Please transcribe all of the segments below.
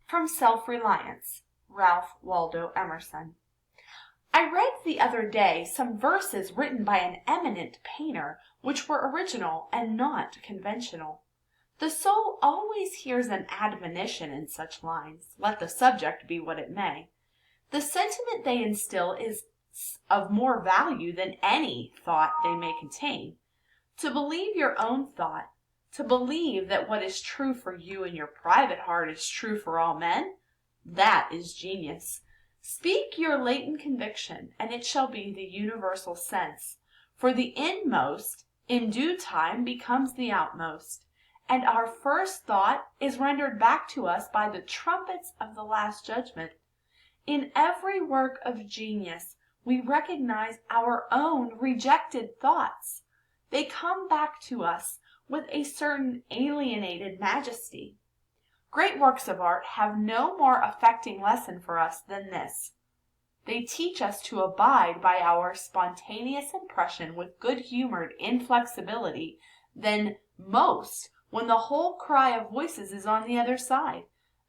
From Self-Reliance, Ralph Waldo Emerson. I read the other day some verses written by an eminent painter, which were original and not conventional. The soul always hears an admonition in such lines, let the subject be what it may. The sentiment they instill is of more value than any thought they may contain. To believe your own thought, to believe that what is true for you in your private heart is true for all men, that is genius. Speak your latent conviction, and it shall be the universal sense. For the inmost, in due time, becomes the outmost, and our first thought is rendered back to us by the trumpets of the last judgment. In every work of genius, we recognize our own rejected thoughts. They come back to us with a certain alienated majesty. Great works of art have no more affecting lesson for us than this. They teach us to abide by our spontaneous impression with good-humored inflexibility than most when the whole cry of voices is on the other side.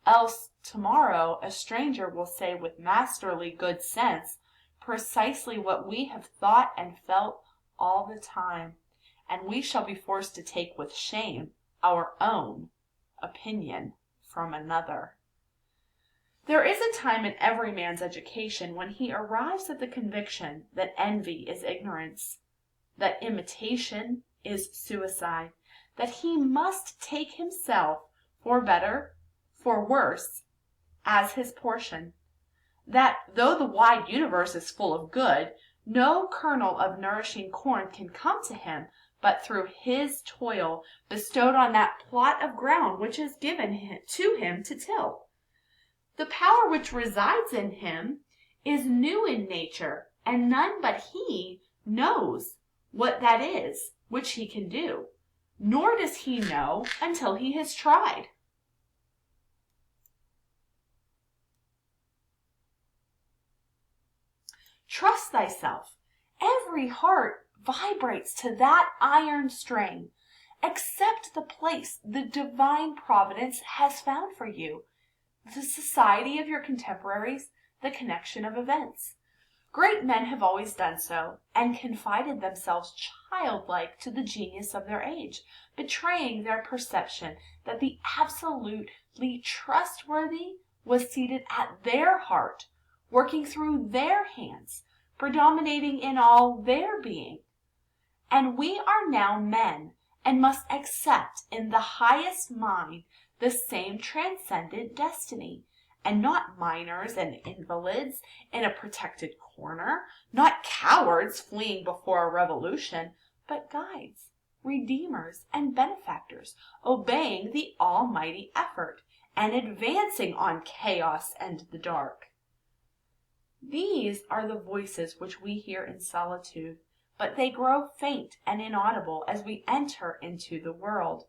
Else tomorrow a stranger will say with masterly good sense precisely what we have thought and felt all the time, and we shall be forced to take with shame our own opinion from another. There is a time in every man's education when he arrives at the conviction that envy is ignorance, that imitation is suicide, that he must take himself, for better, for worse, as his portion, that though the wide universe is full of good, no kernel of nourishing corn can come to him but through his toil bestowed on that plot of ground which is given to him to till. The power which resides in him is new in nature, and none but he knows what that is which he can do, nor does he know until he has tried. Trust thyself. Every heart vibrates to that iron string. Accept the place the divine providence has found for you, the society of your contemporaries, the connection of events. Great men have always done so, and confided themselves childlike to the genius of their age, betraying their perception that the absolutely trustworthy was seated at their heart, working through their hands, predominating in all their being. And we are now men, and must accept in the highest mind the same transcendent destiny, and not minors and invalids in a protected corner, not cowards fleeing before a revolution, but guides, redeemers, and benefactors, obeying the almighty effort, and advancing on chaos and the dark. These are the voices which we hear in solitude, but they grow faint and inaudible as we enter into the world.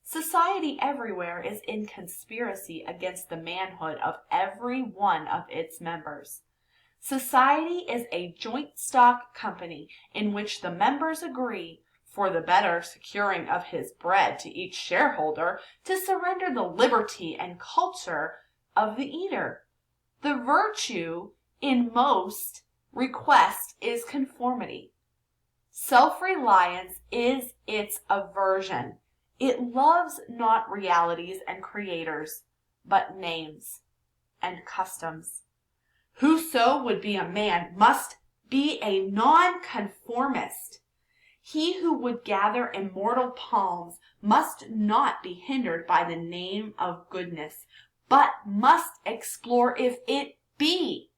Society everywhere is in conspiracy against the manhood of every one of its members. Society is a joint stock company in which the members agree, for the better securing of his bread to each shareholder, to surrender the liberty and culture of the eater. The virtue in most request is conformity. Self-reliance is its aversion. It loves not realities and creators, but names and customs. Whoso would be a man must be a nonconformist. He who would gather immortal palms must not be hindered by the name of goodness, but must explore if it be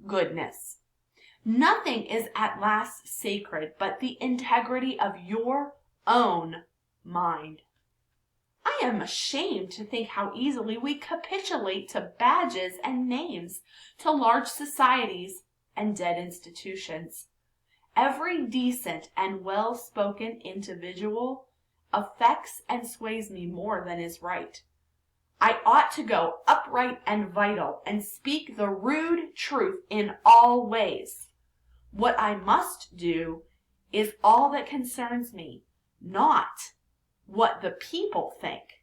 goodness. Nothing is at last sacred but the integrity of your own mind. I am ashamed to think how easily we capitulate to badges and names, to large societies and dead institutions. Every decent and well-spoken individual affects and sways me more than is right. I ought to go upright and vital, and speak the rude truth in all ways. What I must do is all that concerns me, not what the people think.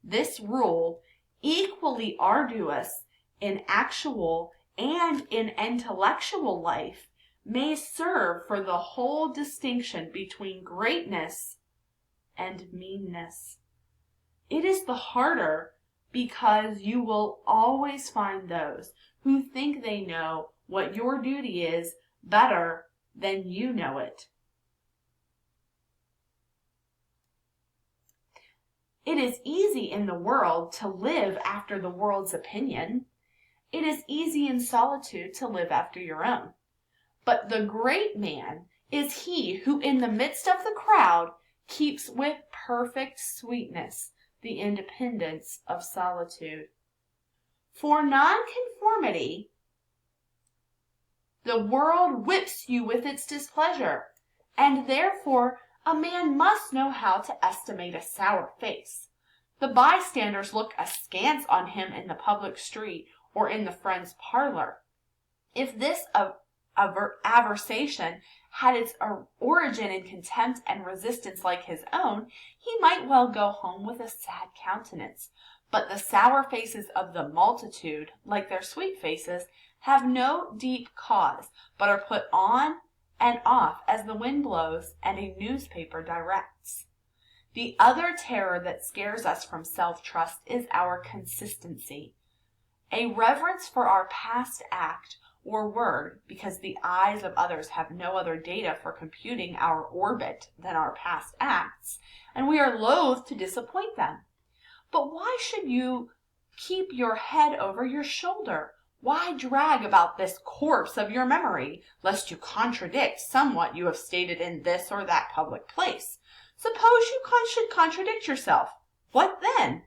This rule equally arduous in actual and in intellectual life, may serve for the whole distinction between greatness and meanness. It is the harder because you will always find those who think they know what your duty is better than you know it. It is easy in the world to live after the world's opinion. It is easy in solitude to live after your own. But the great man is he who in the midst of the crowd keeps with perfect sweetness the independence of solitude. For nonconformity, the world whips you with its displeasure, and therefore a man must know how to estimate a sour face. The bystanders look askance on him in the public street or in the friend's parlor. If this aversation had its origin in contempt and resistance like his own, he might well go home with a sad countenance. But the sour faces of the multitude, like their sweet faces, have no deep cause, but are put on and off as the wind blows and a newspaper directs. The other terror that scares us from self-trust is our consistency. A reverence for our past act or word, because the eyes of others have no other data for computing our orbit than our past acts, and we are loath to disappoint them. But why should you keep your head over your shoulder? Why drag about this corpse of your memory, lest you contradict somewhat you have stated in this or that public place? Suppose you should contradict yourself. What then?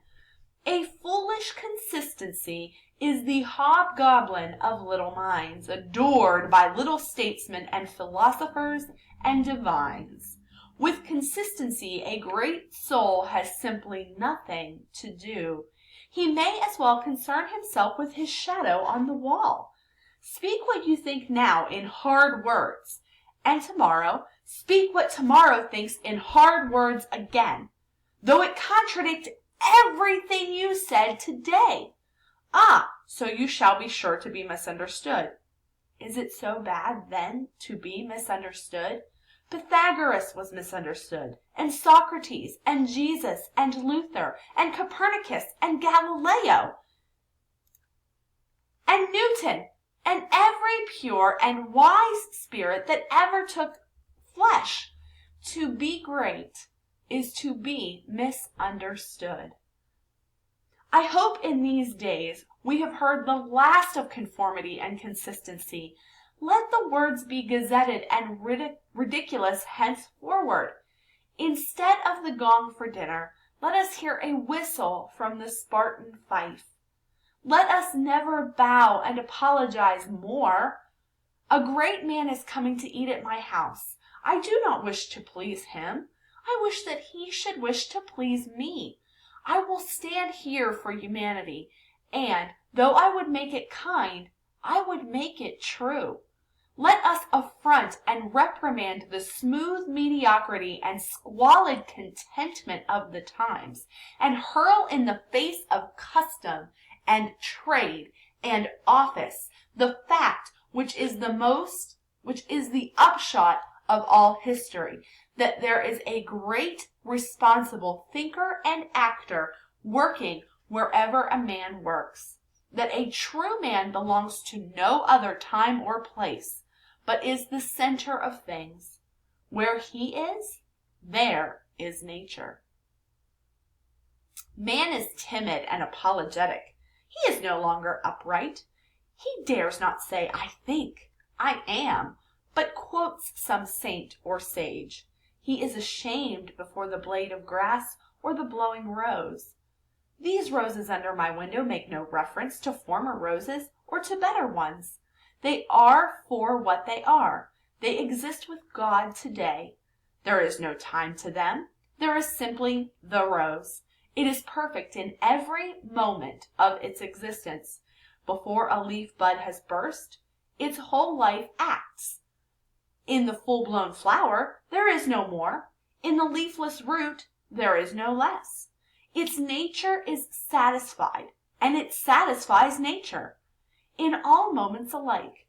A foolish consistency is the hobgoblin of little minds, adored by little statesmen and philosophers and divines. With consistency, a great soul has simply nothing to do. He may as well concern himself with his shadow on the wall. Speak what you think now in hard words, and tomorrow speak what tomorrow thinks in hard words again, though it contradict everything you said today. Ah, so you shall be sure to be misunderstood. Is it so bad, then, to be misunderstood? Pythagoras was misunderstood, and Socrates, and Jesus, and Luther, and Copernicus, and Galileo, and Newton, and every pure and wise spirit that ever took flesh. To be great is to be misunderstood. I hope in these days we have heard the last of conformity and consistency. Let the words be gazetted and ridiculous henceforward. Instead of the gong for dinner, let us hear a whistle from the Spartan fife. Let us never bow and apologize more. A great man is coming to eat at my house. I do not wish to please him. I wish that he should wish to please me. I will stand here for humanity, and, though I would make it kind, I would make it true. Let us affront and reprimand the smooth mediocrity and squalid contentment of the times, and hurl in the face of custom and trade and office the fact which is the upshot of all history, that there is a great responsible thinker and actor working wherever a man works, that a true man belongs to no other time or place, but is the center of things. Where he is, there is nature. Man is timid and apologetic. He is no longer upright. He dares not say, I think, I am, but quotes some saint or sage. He is ashamed before the blade of grass or the blowing rose. These roses under my window make no reference to former roses or to better ones. They are for what they are. They exist with God today. There is no time to them. There is simply the rose. It is perfect in every moment of its existence. Before a leaf bud has burst, its whole life acts. In the full-blown flower, there is no more. In the leafless root, there is no less. Its nature is satisfied, and it satisfies nature in all moments alike.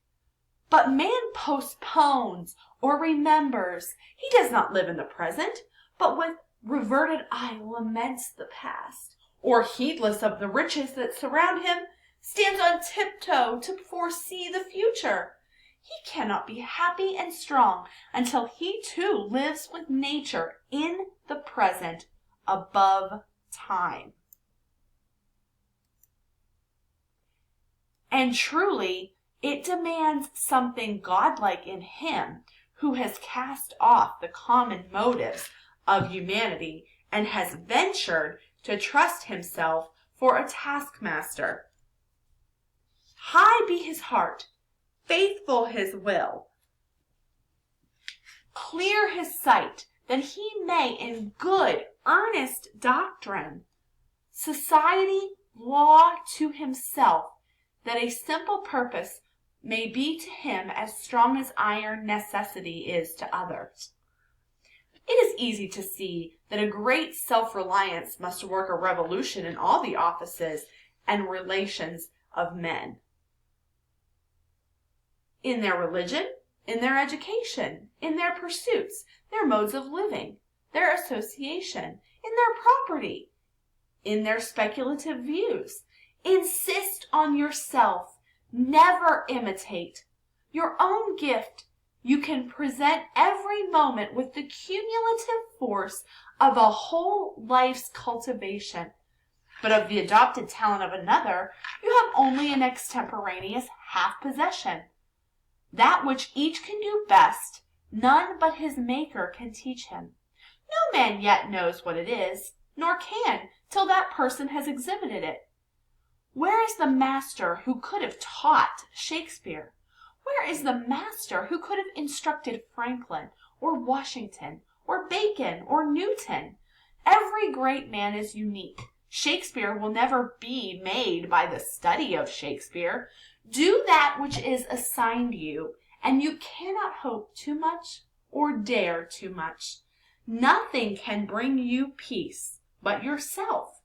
But man postpones or remembers. He does not live in the present, but with reverted eye laments the past, or heedless of the riches that surround him, stands on tiptoe to foresee the future. He cannot be happy and strong until he too lives with nature in the present above time. And truly, it demands something godlike in him who has cast off the common motives of humanity and has ventured to trust himself for a taskmaster. High be his heart, faithful his will, clear his sight, that he may in good, earnest doctrine, society, law to himself, that a simple purpose may be to him as strong as iron necessity is to others. It is easy to see that a great self-reliance must work a revolution in all the offices and relations of men. In their religion, in their education, in their pursuits, their modes of living, their association, in their property, in their speculative views. Insist on yourself. Never imitate. Your own gift you can present every moment with the cumulative force of a whole life's cultivation. But of the adopted talent of another, you have only an extemporaneous half possession. That which each can do best, none but his Maker can teach him. No man yet knows what it is, nor can, till that person has exhibited it. Where is the master who could have taught Shakespeare? Where is the master who could have instructed Franklin, or Washington, or Bacon, or Newton? Every great man is unique. Shakespeare will never be made by the study of Shakespeare. Do that which is assigned you, and you cannot hope too much or dare too much. Nothing can bring you peace but yourself.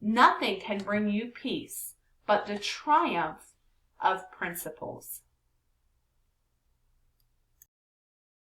Nothing can bring you peace but the triumph of principles.